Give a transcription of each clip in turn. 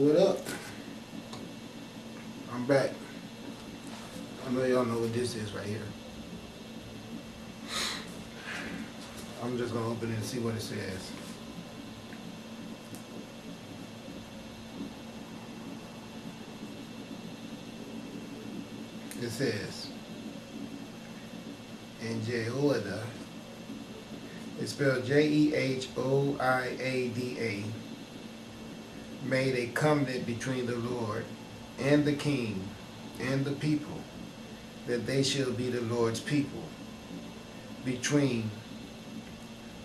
What up? I'm back. I know y'all know what this is right here. I'm just gonna open it and see what it says. It says, in Jehoiada, it's spelled Jehoiada, made a covenant between the Lord and the king and the people, that they shall be the Lord's people, between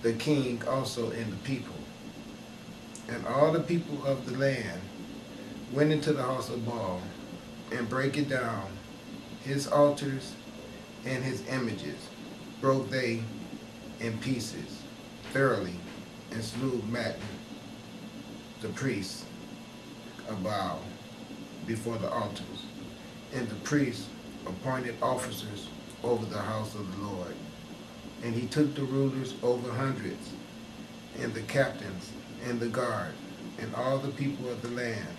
the king also and the people. And all the people of the land went into the house of Baal, and brake it down, his altars and his images, broke they in pieces thoroughly, and slew Mattan, the priest of Baal, before the altars. And the priest appointed officers over the house of the Lord. And he took the rulers over hundreds, and the captains, and the guard, and all the people of the land.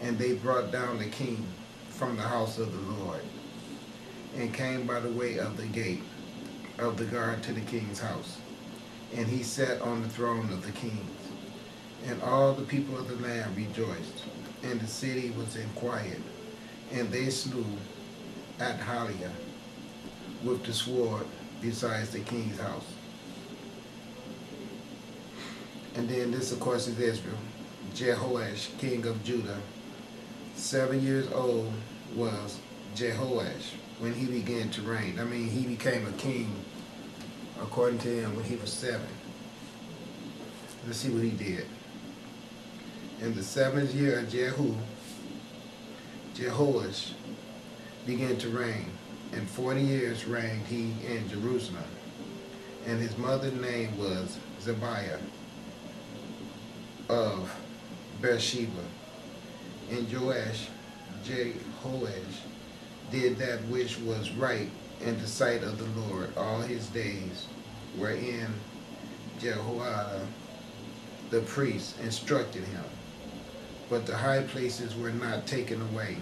And they brought down the king from the house of the Lord, and came by the way of the gate of the guard to the king's house. And he sat on the throne of the kings. And all the people of the land rejoiced, and the city was in quiet. And they slew Athaliah with the sword besides the king's house. And then this, of course, is Israel. Jehoash, king of Judah. 7 years old was Jehoash when he began to reign. I mean, he became a king, according to him, when he was 7. Let's see what he did. In the 7th year of Jehoash began to reign, and 40 years reigned he in Jerusalem. And his mother's name was Zebiah of Beersheba. And Jehoash did that which was right in the sight of the Lord all his days, wherein Jehoiada the priest instructed him. But the high places were not taken away.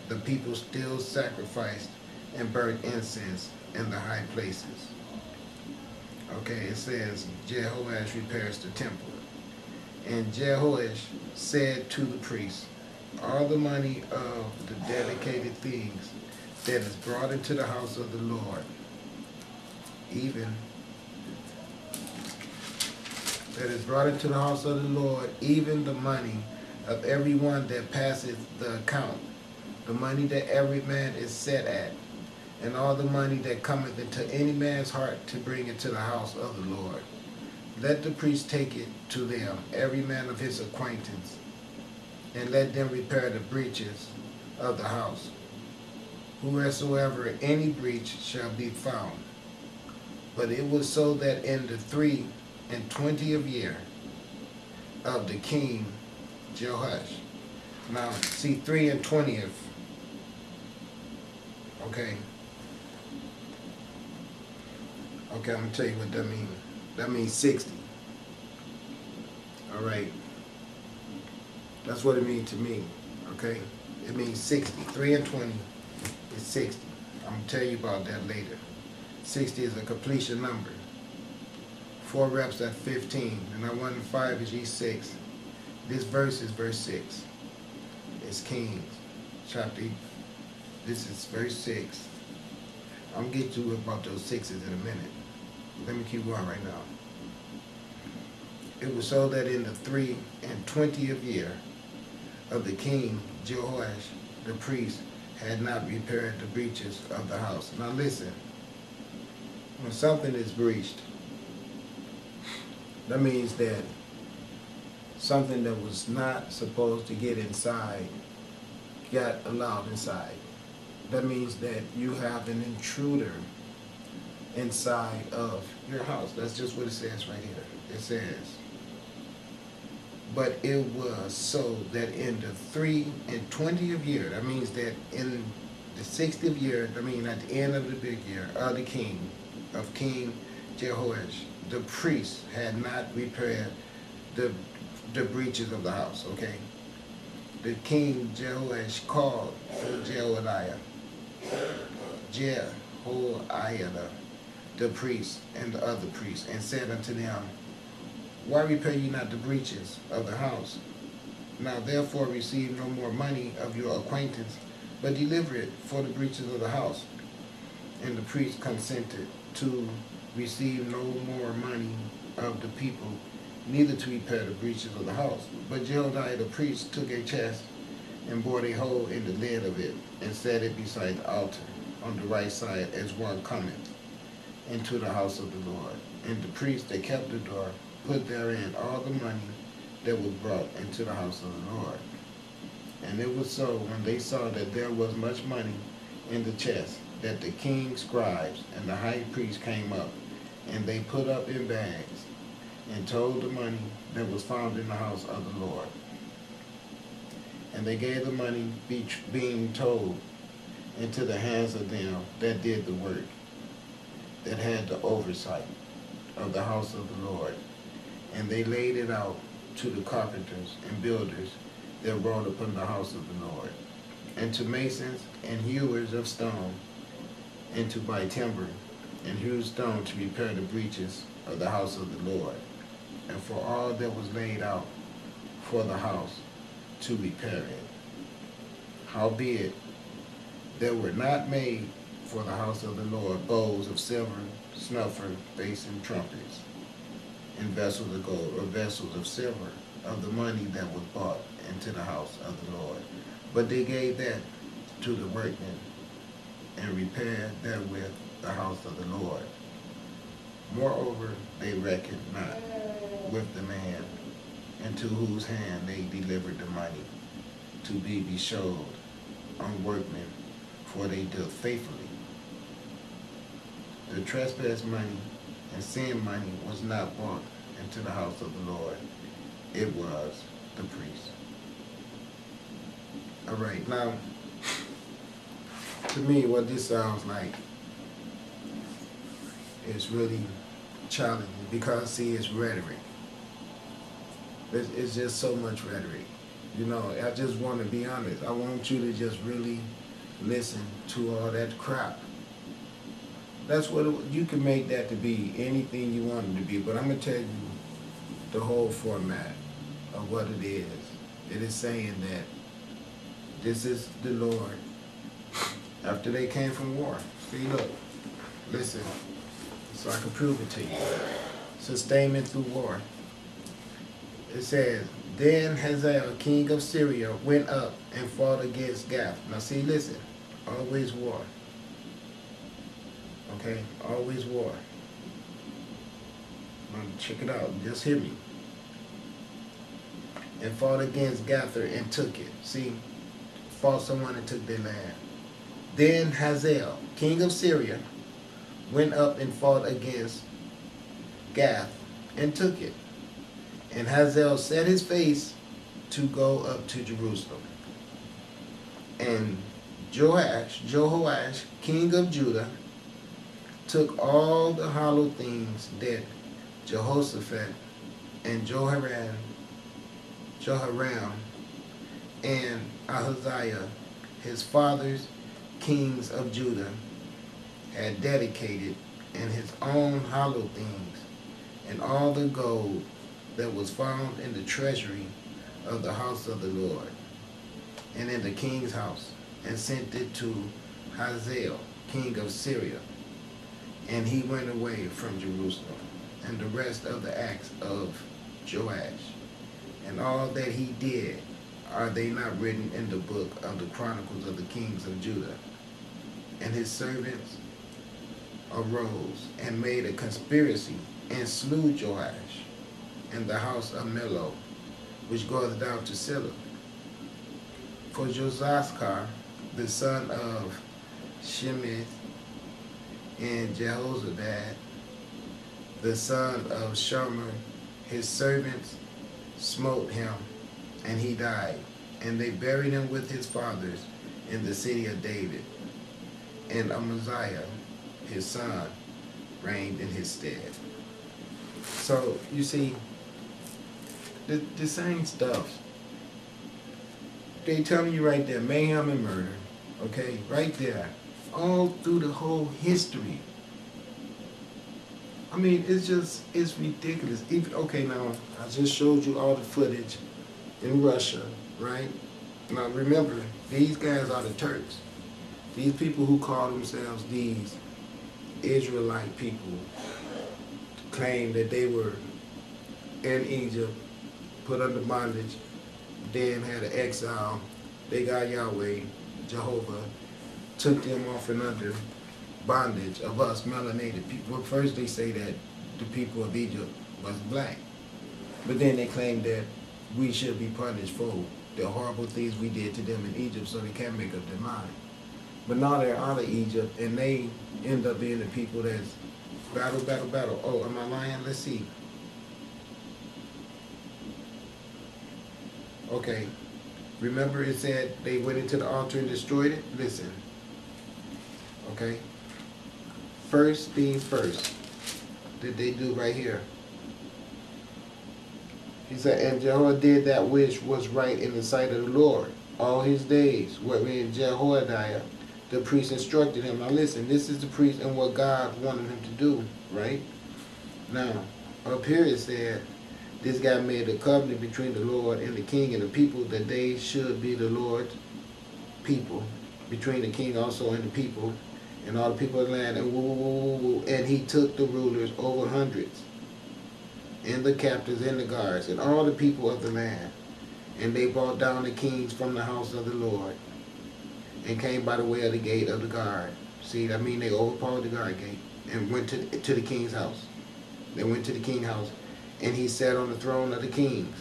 The people still sacrificed and burnt incense in the high places. Okay, it says, Jehoash repairs the temple. And Jehoash said to the priests, all the money of the dedicated things that is brought into the house of the Lord, even the money of every one that passeth the account, the money that every man is set at, and all the money that cometh into any man's heart to bring it to the house of the Lord. Let the priest take it to them, every man of his acquaintance, and let them repair the breaches of the house. Whosoever any breach shall be found. But it was so that in the 23rd year of the king Jehoash. Now, see, 23rd. Okay. Okay, I'm going to tell you what that means. That means 60. All right. That's what it means to me. Okay. It means 60. 3 and 20 is 60. I'm going to tell you about that later. 60 is a completion number. 4 reps at 15. And I 1 and 5 is G6. This verse is verse 6. It's Kings, chapter. This is verse 6. I'm going to get to about those 6s in a minute. Let me keep going right now. It was so that in the 23rd year of the king Jehoash, the priest, had not repaired the breaches of the house. Now listen, when something is breached, that means that something that was not supposed to get inside got allowed inside. That means that you have an intruder inside of your house. That's just what it says right here. It says, but it was so that in the 23rd year, that means that in the 60th year, I mean at the end of the big year of the king, of King Jehoash, the priest had not repaired the breaches of the house, okay? the king Jehoash called for Jehoiada, the priest, and the other priests, and said unto them, Why repay ye not the breaches of the house? Now therefore receive no more money of your acquaintance, but deliver it for the breaches of the house. And the priest consented to receive no more money of the people, neither to repair the breaches of the house. But Jehoiada the priest took a chest, and bored a hole in the lid of it, and set it beside the altar, on the right side, as one cometh into the house of the Lord. And the priest that kept the door put therein all the money that was brought into the house of the Lord. And it was so, when they saw that there was much money in the chest, that the king's scribes and the high priest came up, and they put up in bags, and told the money that was found in the house of the Lord. And they gave the money, being told, into the hands of them that did the work, that had the oversight of the house of the Lord. And they laid it out to the carpenters and builders that wrought upon the house of the Lord, and to masons and hewers of stone, and to buy timber and hew stone to repair the breaches of the house of the Lord, and for all that was laid out for the house to repair it. Howbeit, there were not made for the house of the Lord bowls of silver, snuffer, basin, trumpets, and vessels of gold, or vessels of silver, of the money that was brought into the house of the Lord. But they gave that to the workmen, and repaired therewith the house of the Lord. Moreover, they reckoned not with the man into whose hand they delivered the money, to be bestowed on workmen, for they dealt faithfully. The trespass money and sin money was not brought into the house of the Lord. It was the priest. All right, now, to me, what this sounds like is really challenging, because, see, it's rhetoric. It's just so much rhetoric. You know, I just want to be honest. I want you to just really listen to all that crap. That's what you can make that to be anything you want it to be, but I'm going to tell you the whole format of what it is. It is saying that this is the Lord after they came from war. See, look, listen, so I can prove it to you. Sustainment through war. It says, Then Hazael, king of Syria, went up and fought against Gath. Now see, listen, always war. Okay, always war. Now check it out, just hear me. And fought against Gather and took it. See, fought someone and took their land. Then Hazael, king of Syria, went up and fought against Gath and took it. And Hazael set his face to go up to Jerusalem. And Jehoash, king of Judah, took all the hollow things that Jehoshaphat and Jehoram and Ahaziah, his fathers, kings of Judah, had dedicated, and his own hollow things, and all the gold that was found in the treasury of the house of the Lord, and in the king's house, and sent it to Hazael, king of Syria. And he went away from Jerusalem. And the rest of the acts of Joash, and all that he did, are they not written in the book of the Chronicles of the kings of Judah? And his servants arose and made a conspiracy, and slew Joash in the house of Millo, which goeth down to Silla. For Jozaskar, the son of Shemith, and Jehozabad, the son of Shomer, his servants, smote him, and he died. And they buried him with his fathers in the city of David. And Amaziah, his son, reigned in his stead. So, you see, the same stuff They telling you right there, mayhem and murder. Okay, right there. All through the whole history. I mean, it's ridiculous. Even, okay, now, I just showed you all the footage in Russia, right? Now, remember, these guys are the Turks. These people who call themselves these Israelite people claim that they were in Egypt, put under bondage, then had an exile. They got Yahweh, Jehovah, took them off and under bondage of us melanated people. Well, first they say that the people of Egypt was black, but then they claim that we should be punished for the horrible things we did to them in Egypt so they can't make up their mind. But now they're out of Egypt and they end up being the people that's battle, battle, battle. Oh, am I lying? Let's see. Okay. Remember it said they went into the altar and destroyed it? Listen. Okay. First things first. Did they do right here? He said, and Jehovah did that which was right in the sight of the Lord all his days. What made Jehoiada, the priest, instructed him. Now listen, this is the priest and what God wanted him to do, right? Now, up here it said, this guy made a covenant between the Lord and the king and the people that they should be the Lord's people. Between the king also and the people and all the people of the land. And he took the rulers over hundreds and the captains and the guards and all the people of the land. And they brought down the kings from the house of the Lord and came by the way of the gate of the guard. See, I mean, they overpowered the guard gate and went to the king's house. They went to the king's house. And he sat on the throne of the kings.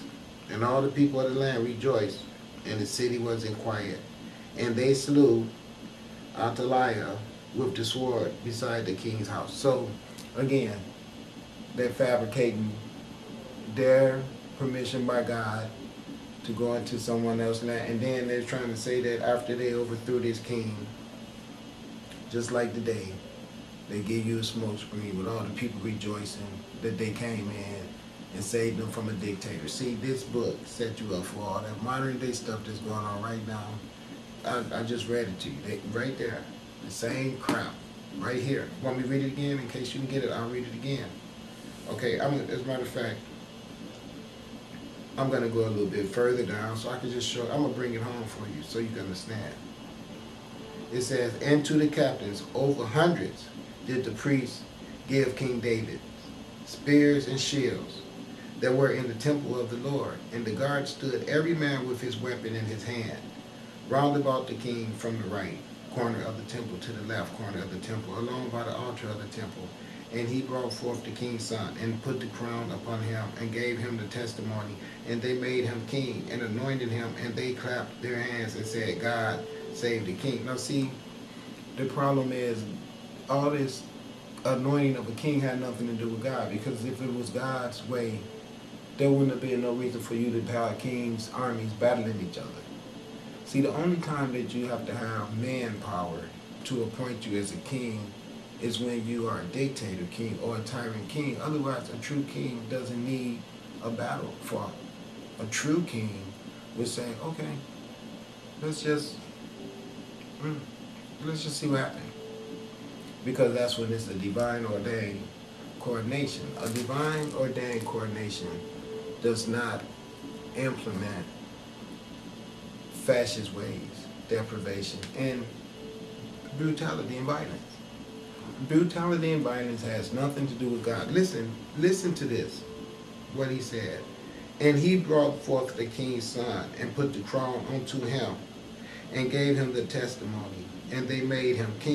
And all the people of the land rejoiced. And the city was in quiet. And they slew Athaliah with the sword beside the king's house. So, again, they're fabricating their permission by God to go into someone else's land. And then they're trying to say that after they overthrew this king, just like today, they give you a smoke screen with all the people rejoicing that they came in and saved them from a dictator. See, this book set you up for all that modern day stuff that's going on right now. I just read it to you. Right there. The same crap. Right here. Want me to read it again? In case you can get it, I'll read it again. Okay, as a matter of fact, I'm going to go a little bit further down so I can just show, I'm going to bring it home for you so you can understand. It says, and to the captains over hundreds did the priests give King David spears and shields that were in the temple of the Lord. And the guard stood every man with his weapon in his hand, round about the king from the right corner of the temple to the left corner of the temple, along by the altar of the temple. And he brought forth the king's son, and put the crown upon him, and gave him the testimony. And they made him king, and anointed him, and they clapped their hands, and said, God save the king. Now see, the problem is, all this anointing of a king had nothing to do with God, because if it was God's way, there wouldn't have been no reason for you to have kings' armies battling each other. See, the only time that you have to have manpower to appoint you as a king is when you are a dictator king or a tyrant king. Otherwise, a true king doesn't need a battle fought. A true king would say, okay, let's just see what happens. Because that's when it's a divine ordained coordination. A divine ordained coordination does not implement fascist ways, deprivation, and brutality and violence. Brutality and violence has nothing to do with God. Listen to this, what he said. And he brought forth the king's son, and put the crown unto him, and gave him the testimony, and they made him king.